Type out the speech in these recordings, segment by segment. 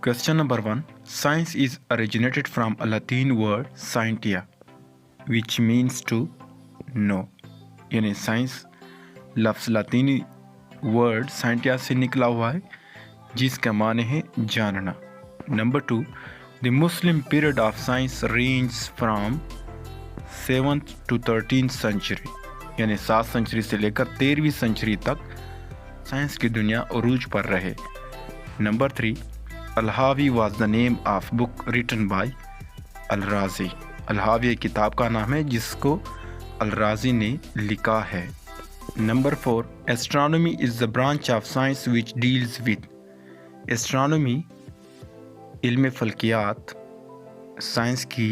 Question number 1. Science is originated from a Latin word scientia, which means to know. यानी science लफ्ज़ लातीनी word scientia से निकला हुआ है जिसका माने है जानना. Number 2. The Muslim period of science ranges from 7th to 13th century, यानी 7 सेंचुरी से लेकर 13वीं सेंचुरी तक साइंस की दुनिया उरूज पर रहे. Number 3. अल-हावी was the name of book written by अल-राज़ी. अल-हावी किताब का नाम है जिसको अल-राज़ी ने लिखा है. Number 4. Astronomy is the branch of science which deals with. Astronomy इल्म फल्कियात साइंस की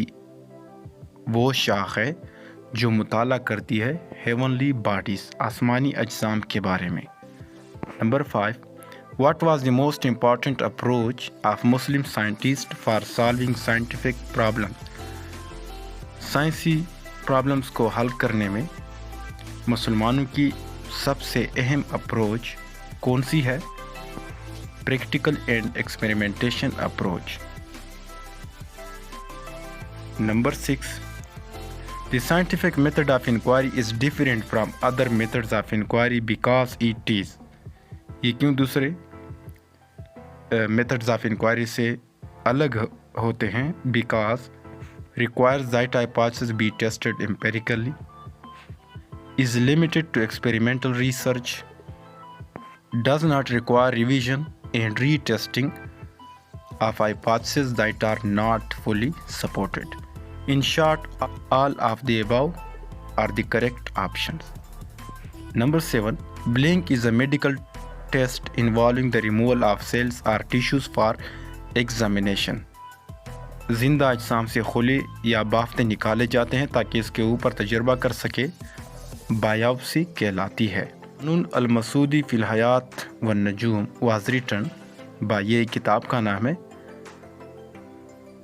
वो शाख है जो मुताला करती है हेवनली बॉडीज़ आसमानी अजसाम के बारे में. Number 5. What was the most important approach of Muslim scientists for solving scientific problems? साइंसी प्रॉब्लम्स को हल करने में मुसलमानों की सबसे अहम अप्रोच कौन सी है? Practical and experimentation approach. Number 6. The scientific method of inquiry is different from other methods of inquiry because it is. ये क्यों दूसरे मेथड्स ऑफ इंक्वायरी से अलग होते हैं? Because requires that hypothesis be tested empirically, is limited to experimental research, does not require revision and retesting of hypothesis that are not fully supported. In short, all of the above are the correct options. Number 7. Blink is a medical test involving the removal of cells or tissues for examination. जिंदा अजसाम से खुले या बाफ्ते निकाले जाते हैं ताकि इसके ऊपर तजर्बा कर सके. बायोप्सी कहलाती है. कानून अल-मसूदी फिल हयात व नजूम वाज रिटन बाय. ये किताब का नाम है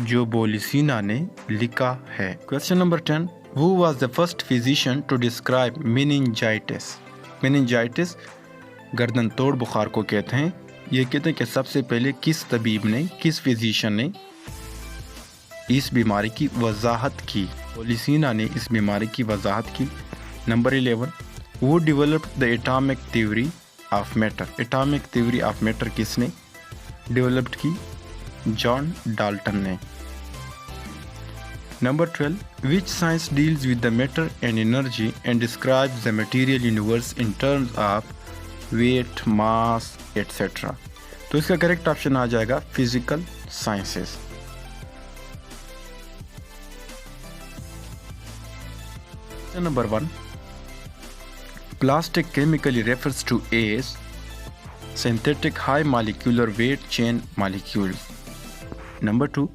जो बोलिसीना ने लिखा है. Question number 10. Who was the first physician to describe meningitis? meningitis गर्दन तोड़ बुखार को कहते हैं. ये कहते हैं कि सबसे पहले किस तबीब ने, किस फिजिशियन ने इस बीमारी की वजाहत की? बोलिसीना ने इस बीमारी की वजाहत की. नंबर 11. वो developed the atomic theory of matter. Atomic theory of matter किसने डेवलप्ड की? जॉन डाल्टन ने. Number 12. Which science deals with the matter and energy and describes the material universe in terms of weight, mass etcetera. तो इसका correct option आ जाएगा physical sciences. Number 1. Plastic chemically refers to as synthetic high molecular weight chain molecules. Number 2.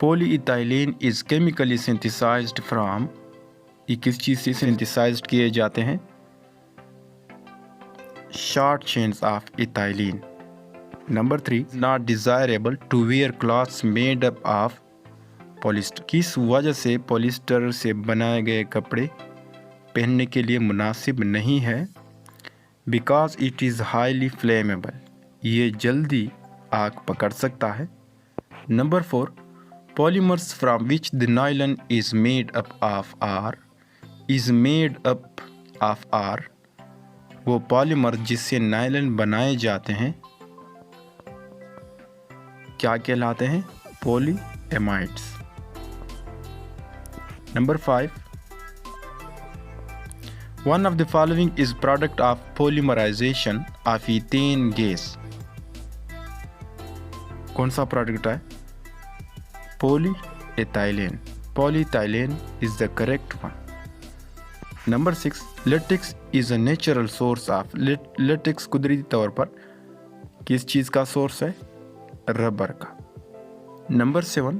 Polyethylene is chemically synthesised from. ये किस चीज़ से synthesized किए जाते हैं? short chains of ethylene. Number 3. Not desirable to wear clothes made up of polyester. किस वजह से polyester से बनाए गए कपड़े पहनने के लिए मुनासिब नहीं है? Because it is highly flammable. ये जल्दी आग पकड़ सकता है. Number 4. Polymers from which the nylon is made up are वो पॉलीमर जिससे नायलन बनाए जाते हैं क्या कहलाते हैं? Polyamides. Number 5. One of the following is product of polymerization of ethane gas. कौन सा प्रोडक्ट है? Polyethylene. Polyethylene is the correct one. Number 6. Latex is a natural source of. Latex कुदरती तौर पर किस चीज़ का सोर्स है? रबर का. Number 7.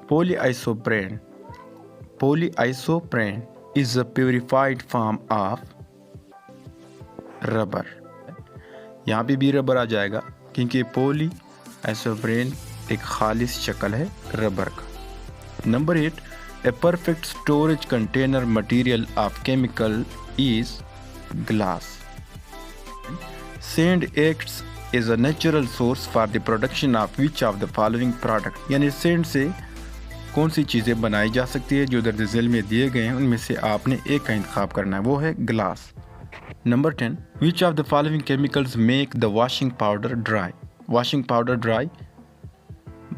Polyisoprene. Polyisoprene is a purified form of rubber. यहाँ पे भी रबर आ जाएगा क्योंकि पॉलीआइसोप्रेन एक खालिस शक्ल है रबर का. Number 8. A perfect storage container material of chemical is glass. Sand acts is a natural source for the production of which of the following product, यानी सेंड से कौन सी चीज़ें बनाई जा सकती है जो दर्ज झेल में दिए गए हैं उनमें से आपने एक का इंतखाब करना है, वो है glass. Number 10, which of the following chemicals make the washing powder dry. Washing powder dry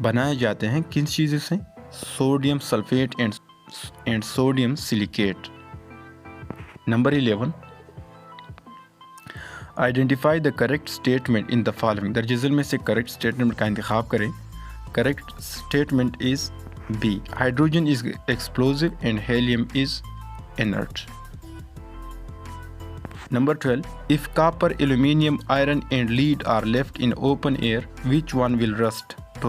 बनाए जाते हैं किन चीज़ों से? Sodium sulphate and sodium silicate. Number 11, identify the correct statement in the following. दर्ज झेल में से करेक्ट स्टेटमेंट का इंतखाब करें। Correct statement is B, hydrogen is explosive and helium is inert. Number 12, if copper, aluminium, iron and lead are left in open air, which one will rust? तो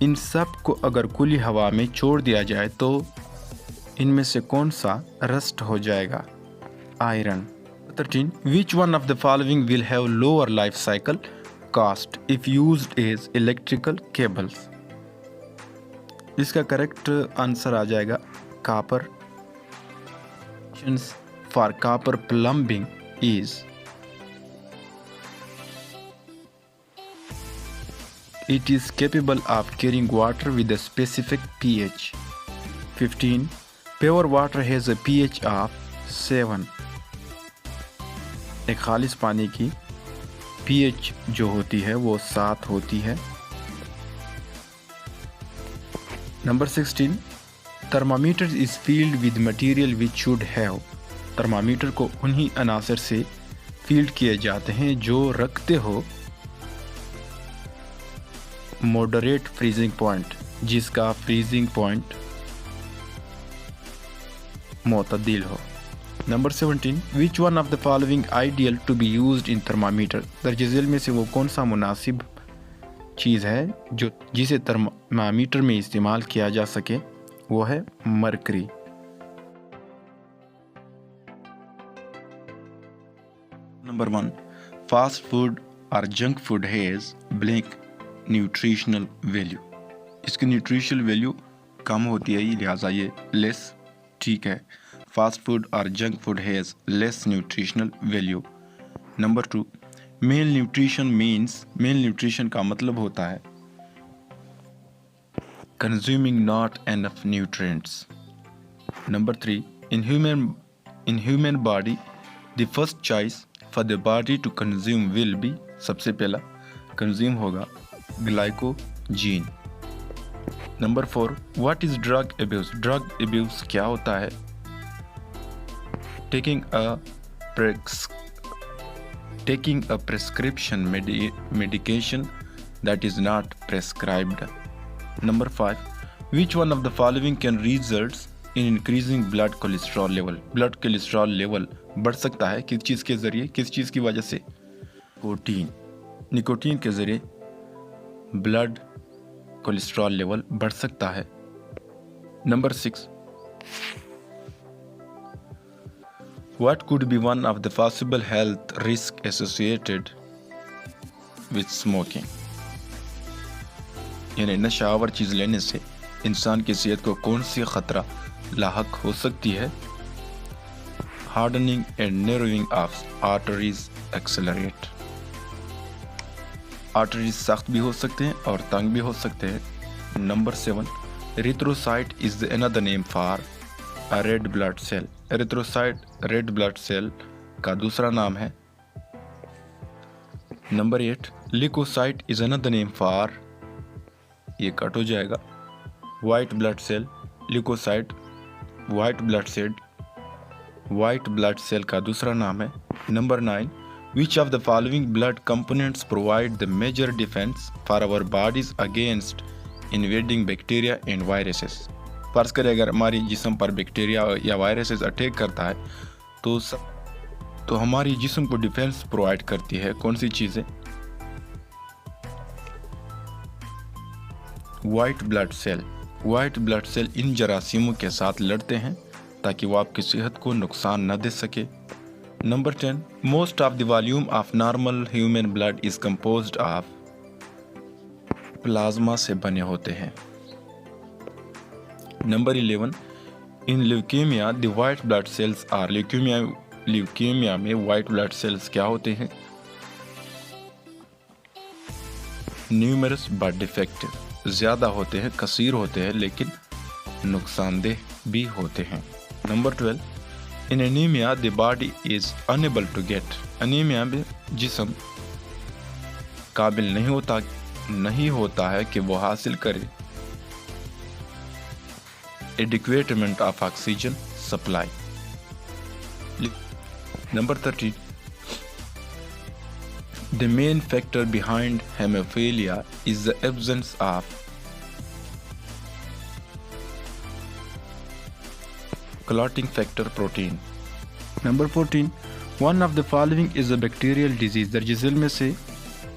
इन सब को अगर खुली हवा में छोड़ दिया जाए तो इनमें से कौन सा रस्ट हो जाएगा? Iron. 13, which one of the following will have lower life cycle cost if used as electrical cables? इसका करेक्ट आंसर आ जाएगा copper. For copper plumbing is it is capable of carrying water with a specific pH. 15, pure water has a pH of 7. एक खालिस पानी की pH जो होती है वो 7 होती है। Number 16, thermometer is filled with material which should have। Thermometer को उन्हीं अनासर से फील्ड किए जाते हैं जो रखते हो मॉडरेट फ्रीजिंग पॉइंट, जिसका फ्रीजिंग पॉइंट मोतदिल हो। Number 17, which one of the following ideal to be used in thermometer. दर्ज झेल में से वो कौन सा मुनासिब चीज़ है जो जिसे थर्मामीटर में इस्तेमाल किया जा सके? वो है mercury. Number 1, fast food or junk food has blank nutritional value। इसकी न्यूट्रिशनल वैल्यू कम होती है, लिहाजा ये लेस ठीक है। फास्ट फूड और junk food has less nutritional value. Number 2, malnutrition means, malnutrition का मतलब होता है consuming not enough nutrients. Number 3, in human body the first choice for the body to consume will be, सबसे पहला consume होगा glycogen. Number 4, what is drug abuse. Drug abuse क्या होता है? Taking a prescription medication that is not prescribed। Number 5, which one of the following can result in increasing blood cholesterol level। Blood cholesterol level बढ़ सकता है किस चीज़ के ज़रिए, किस चीज़ की वजह से? निकोटीन के ज़रिए ब्लड कोलेस्ट्रॉल लेवल बढ़ सकता है। Number 6, what could be one of the possible health risk associated with smoking। यानी नशावर चीज़ लेने से इंसान की सेहत को कौन सी खतरा लाहक हो सकती है? Hardening and narrowing of arteries accelerate. Arteries सख्त भी हो सकते हैं और तंग भी हो सकते हैं। Number 7, erythrocyte is the another name for a red blood cell. Erythrocyte red blood cell का दूसरा नाम है। Number 8, leucocyte is another name for, ये कट हो जाएगा, white blood cell. Leucocyte white blood cell का दूसरा नाम है। Number 9, which of the following blood components provide the major defence for our bodies against invading bacteria and viruses. फर्ज करें अगर हमारी जिस्म पर बैक्टीरिया या वायरसेस अटैक करता है तो हमारी जिस्म को डिफेंस प्रोवाइड करती है कौन सी चीज़ें? White blood cell. White blood cell इन जरासीमों के साथ लड़ते हैं ताकि वो आपकी सेहत को नुकसान न दे सके। Number 10, most of the volume of normal human blood is composed of, plasma से बने होते हैं। Number 11, in leukaemia the white blood cells are, leukaemia में वाइट ब्लड सेल्स क्या होते हैं? न्यूमरस बट डिफेक्टिव, ज़्यादा होते हैं, कसीर होते हैं, लेकिन नुकसानदेह भी होते हैं। Number 12, in anaemia the body is unable to get, anaemia में जिस्म काबिल नहीं होता है कि वो हासिल करे adequate amount of oxygen supply. Number 13, the main factor behind hemophilia is the absence of clotting factor protein. Number 14, one of the following is a bacterial disease. दर्ज झेल में से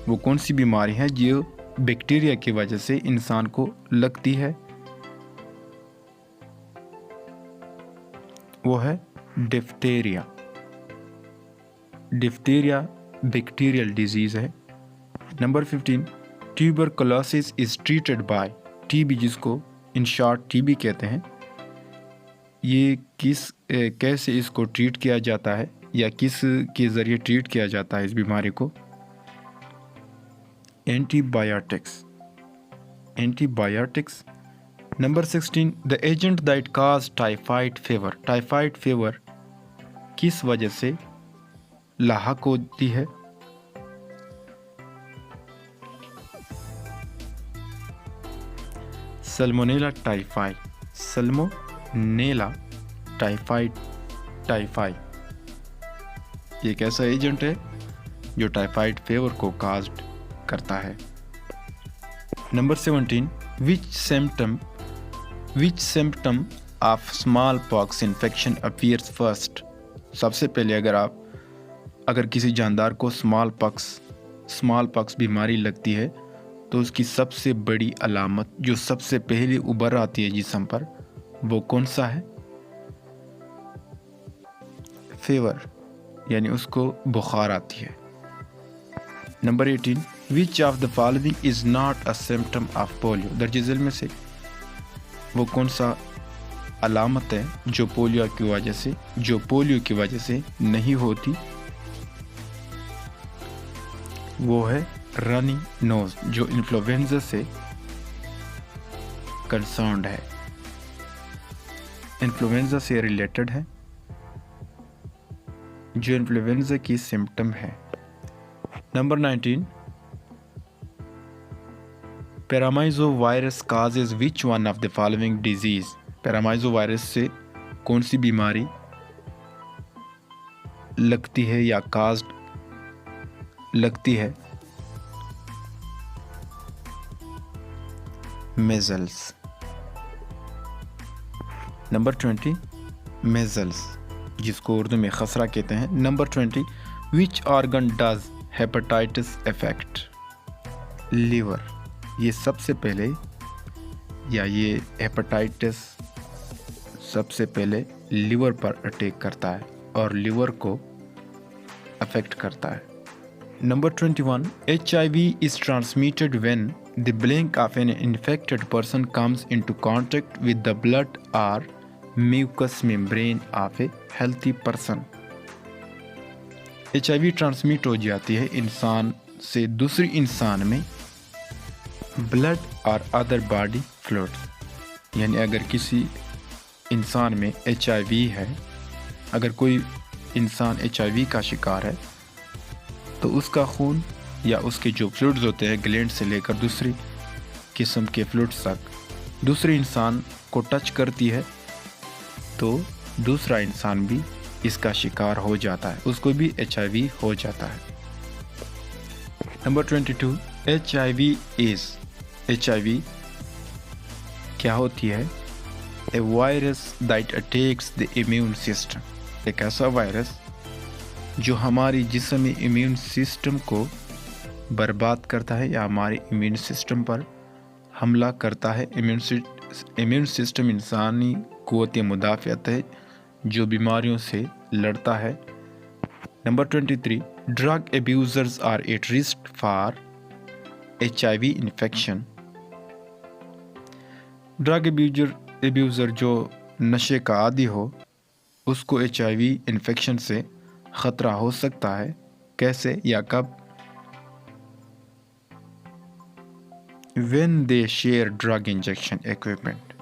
वो कौन सी बीमारी है जो बैक्टीरिया की वजह से इंसान को लगती है? वो है डिफ्थेरिया। डिफ्थेरिया बैक्टीरियल डिजीज़ है। Number 15, tuberculosis is treated by, TB जिसको इन शॉर्ट टीबी कहते हैं, ये कैसे इसको ट्रीट किया जाता है या किस के ज़रिए ट्रीट किया जाता है इस बीमारी को? Antibiotics. Number 16, the agent that cause typhoid fever, typhoid fever किस वजह से लाहक होती है? सल्मोनेला टाइफाई, सल्मोनेला टाइफाई ये एक ऐसा एजेंट है जो टाइफाइड फीवर को काज करता है। Number 17, which symptom of small pox infection appears first, सबसे पहले अगर किसी जानदार को स्मॉल पॉक्स बीमारी लगती है तो उसकी सबसे बड़ी अलामत जो सबसे पहले उभर आती है जिस्म पर वो कौन सा है? फीवर, यानी उसको बुखार आती है। Number 18, which of the following is not a symptom of polio, दर्ज झेल में से वो कौन सा अलामत है जो पोलियो की वजह से नहीं होती? वो है रनी नोज, जो इन्फ्लुएंजा से कंसर्न्ड है, इन्फ्लुएंजा से रिलेटेड है, जो इन्फ्लुएंजा की सिम्टम है। Number 19, paramyxovirus causes which one of the following disease, paramyxovirus से कौन सी बीमारी लगती है या काज्ड लगती है? मेजल्स। नंबर 20, मेजल्स जिसको उर्दू में खसरा कहते हैं। Number 20, which organ does hepatitis affect, liver, ये सबसे पहले ये हेपेटाइटिस सबसे पहले लीवर पर अटैक करता है और लीवर को अफेक्ट करता है। Number 21, HIV is transmitted when the blink of an infected person comes into contact with the blood or mucous membrane of a healthy person. HIV transmit हो जाती है इंसान से दूसरी इंसान में ब्लड और अदर बॉडी फ्लूइड्स, यानी अगर किसी इंसान में HIV है, अगर कोई इंसान HIV का शिकार है तो उसका खून या उसके जो फ्लूइड्स होते हैं ग्लैंड से लेकर दूसरी किस्म के फ्लूइड्स तक दूसरे इंसान को टच करती है तो दूसरा इंसान भी इसका शिकार हो जाता है, उसको भी HIV हो जाता है। नंबर 22, HIV क्या होती है? A virus that attacks the immune system, एक ऐसा वायरस जो हमारी जिस्म इम्यून सिस्टम को बर्बाद करता है या हमारे इम्यून सिस्टम पर हमला करता है। इम्यून सिस्टम इंसानी क़ुव्वत मुदाफ़ियत है जो बीमारियों से लड़ता है। Number 23, drug abusers are at risk for HIV infection, drug abuser जो नशे का आदी हो उसको HIV इन्फेक्शन से ख़तरा हो सकता है। कैसे या कब? when they share drug injection equipment.